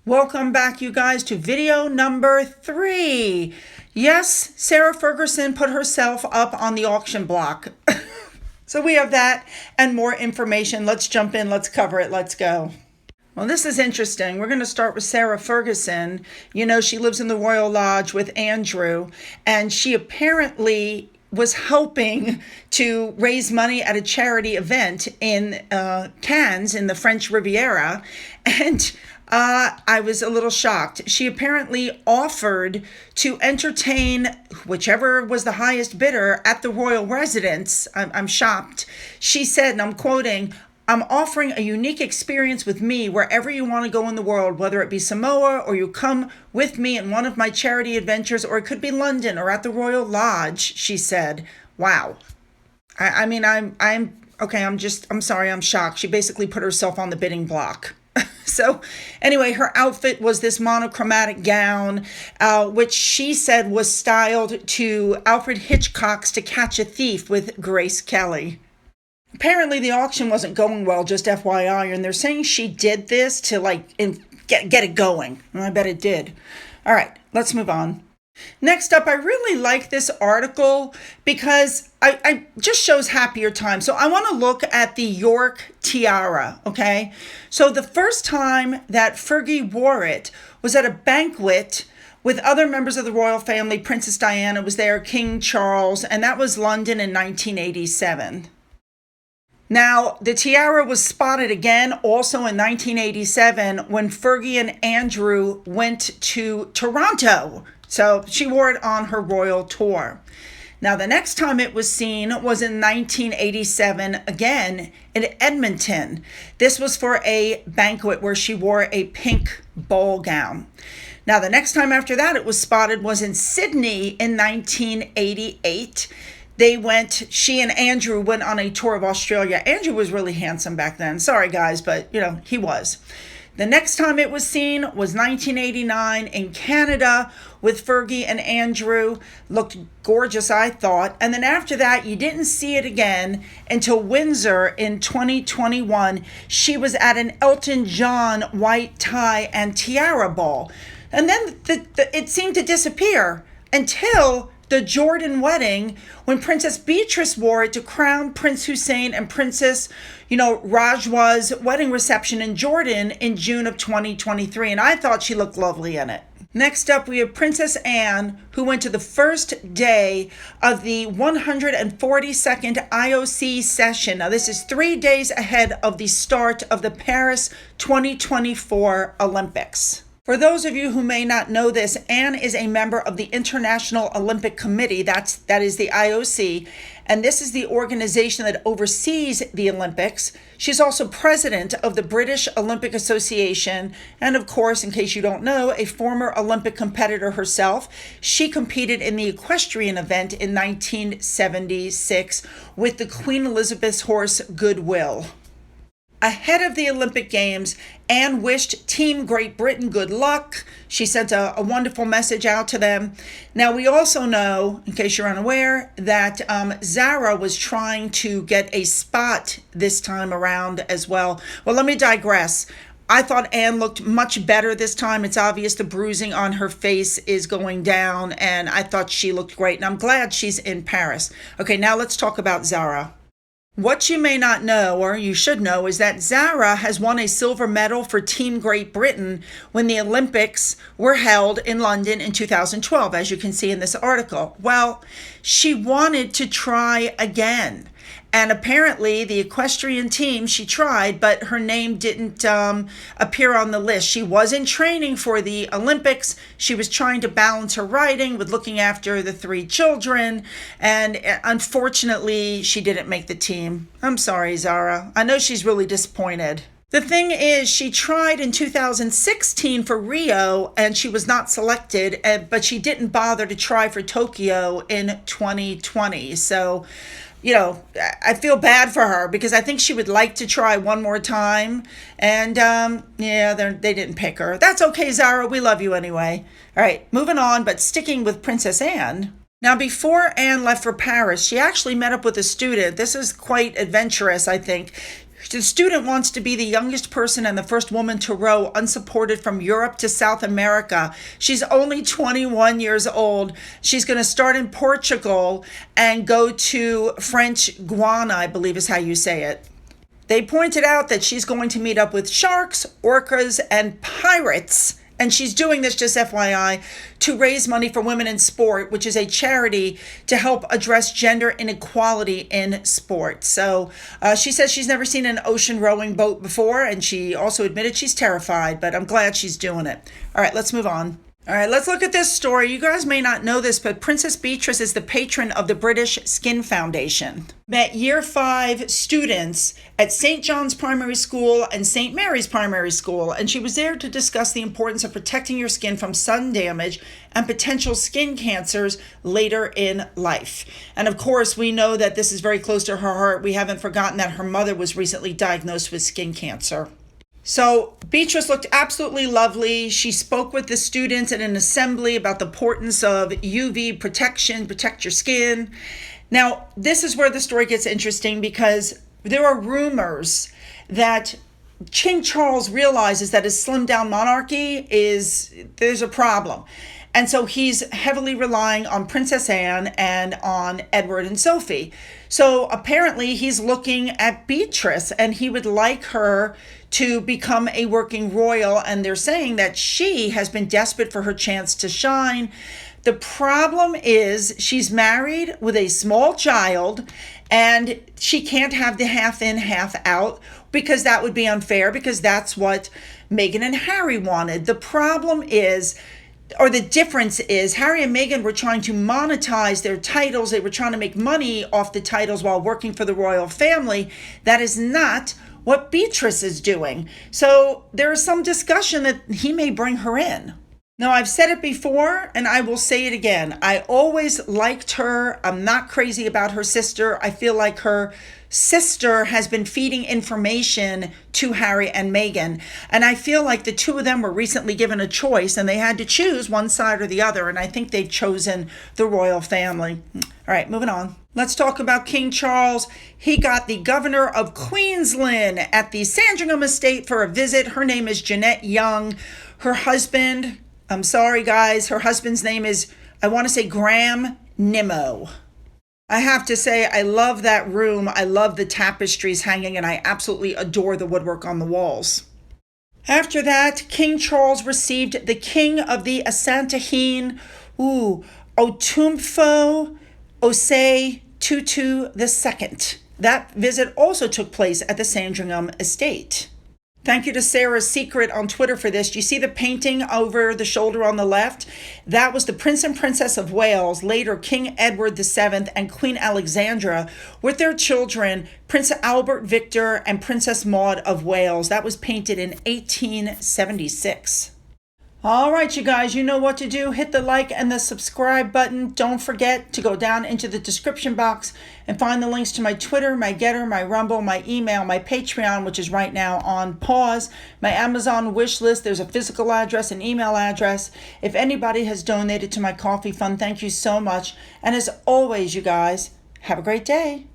Welcome back, you guys, to video number 3. Yes, Sarah Ferguson put herself up on the auction block. So we have that and more information. Let's jump in. Let's cover it. Let's go. Well, this is interesting. We're going to start with Sarah Ferguson. You know, she lives in the Royal Lodge with Andrew, and she apparently was helping to raise money at a charity event in Cannes in the French Riviera. And I was a little shocked. She apparently offered to entertain whichever was the highest bidder at the royal residence. I'm shocked. She said, and I'm quoting, "I'm offering a unique experience with me wherever you want to go in the world, whether it be Samoa or you come with me in one of my charity adventures, or it could be London or at the Royal Lodge," she said. Wow. I'm sorry, I'm shocked. She basically put herself on the bidding block. So anyway, her outfit was this monochromatic gown, which she said was styled to Alfred Hitchcock's To Catch a Thief with Grace Kelly. Apparently the auction wasn't going well, just FYI, and they're saying she did this to get it going. And I bet it did. All right, let's move on. Next up, I really like this article because I just shows happier times. So I want to look at the York tiara, okay? So the first time that Fergie wore it was at a banquet with other members of the royal family. Princess Diana was there, King Charles, and that was London in 1987. Now, the tiara was spotted again also in 1987 when Fergie and Andrew went to Toronto. So she wore it on her royal tour. Now, the next time it was seen was in 1987, again in Edmonton. This was for a banquet where she wore a pink ball gown. Now, the next time after that it was spotted was in Sydney in 1988. She and Andrew went on a tour of Australia. Andrew was really handsome back then. Sorry, guys, but, he was. The next time it was seen was 1989 in Canada with Fergie and Andrew. Looked gorgeous, I thought. And then after that, you didn't see it again until Windsor in 2021. She was at an Elton John white tie and tiara ball. And then it seemed to disappear until the Jordan wedding, when Princess Beatrice wore it to crown Prince Hussein and Princess, Rajwa's wedding reception in Jordan in June of 2023. And I thought she looked lovely in it. Next up, we have Princess Anne, who went to the first day of the 142nd IOC session. Now, this is 3 days ahead of the start of the Paris 2024 Olympics. For those of you who may not know this, Anne is a member of the International Olympic Committee, that is the IOC, and this is the organization that oversees the Olympics. She's also president of the British Olympic Association, and of course, in case you don't know, a former Olympic competitor herself. She competed in the equestrian event in 1976 with the Queen Elizabeth's horse, Goodwill. Ahead of the Olympic Games, Anne wished Team Great Britain good luck. She sent a wonderful message out to them. Now, we also know, in case you're unaware, that Zara was trying to get a spot this time around as well. Well, let me digress. I thought Anne looked much better this time. It's obvious the bruising on her face is going down, and I thought she looked great. And I'm glad she's in Paris. Okay, now let's talk about Zara. What you may not know, or you should know, is that Zara has won a silver medal for Team Great Britain when the Olympics were held in London in 2012, as you can see in this article. Well, she wanted to try again. And apparently the equestrian team, she tried, but her name didn't appear on the list. She was in training for the Olympics. She was trying to balance her riding with looking after the 3 children. And unfortunately, she didn't make the team. I'm sorry, Zara. I know she's really disappointed. The thing is, she tried in 2016 for Rio, and she was not selected, but she didn't bother to try for Tokyo in 2020. So, I feel bad for her because I think she would like to try one more time. And, they didn't pick her. That's okay, Zara. We love you anyway. All right, moving on, but sticking with Princess Anne. Now, before Anne left for Paris, she actually met up with a student. This is quite adventurous, I think. The student wants to be the youngest person and the first woman to row unsupported from Europe to South America. She's only 21 years old. She's going to start in Portugal and go to French Guiana, I believe is how you say it. They pointed out that she's going to meet up with sharks, orcas, and pirates. And she's doing this, just FYI, to raise money for Women in Sport, which is a charity to help address gender inequality in sport. So she says she's never seen an ocean rowing boat before, and she also admitted she's terrified, but I'm glad she's doing it. All right, let's move on. All right, let's look at this story. You guys may not know this, but Princess Beatrice is the patron of the British Skin Foundation. Met Year 5 students at St. John's Primary School and St. Mary's Primary School, and she was there to discuss the importance of protecting your skin from sun damage and potential skin cancers later in life. And of course, we know that this is very close to her heart. We haven't forgotten that her mother was recently diagnosed with skin cancer. So Beatrice looked absolutely lovely. She spoke with the students at an assembly about the importance of UV protection, protect your skin. Now, this is where the story gets interesting because there are rumors that King Charles realizes that his slimmed down monarchy there's a problem. And so he's heavily relying on Princess Anne and on Edward and Sophie. So apparently he's looking at Beatrice and he would like her to become a working royal. And they're saying that she has been desperate for her chance to shine. The problem is she's married with a small child and she can't have the half in, half out because that would be unfair because that's what Meghan and Harry wanted. The problem is, or the difference is, Harry and Meghan were trying to monetize their titles. They were trying to make money off the titles while working for the royal family. That is not what Beatrice is doing. So there is some discussion that he may bring her in. Now, I've said it before, and I will say it again. I always liked her. I'm not crazy about her sister. I feel like her sister has been feeding information to Harry and Meghan. And I feel like the two of them were recently given a choice, and they had to choose one side or the other. And I think they've chosen the royal family. All right, moving on. Let's talk about King Charles. He got the governor of Queensland at the Sandringham estate for a visit. Her name is Jeanette Young. Her husband, I'm sorry, guys. Her husband's name is, I want to say, Graham Nimmo. I have to say, I love that room. I love the tapestries hanging, and I absolutely adore the woodwork on the walls. After that, King Charles received the King of the Asantehene, Otumfo Osei Tutu II. That visit also took place at the Sandringham estate. Thank you to Sarah's Secret on Twitter for this. Do you see the painting over the shoulder on the left? That was the Prince and Princess of Wales, later King Edward VII and Queen Alexandra, with their children, Prince Albert Victor and Princess Maud of Wales. That was painted in 1876. All right, you guys, you know what to do. Hit the like and the subscribe button. Don't forget to go down into the description box and find the links to my Twitter, my Gettr, my Rumble, my email, my Patreon, which is right now on pause, my Amazon wish list. There's a physical address and email address. If anybody has donated to my coffee fund, thank you so much. And as always, you guys, have a great day.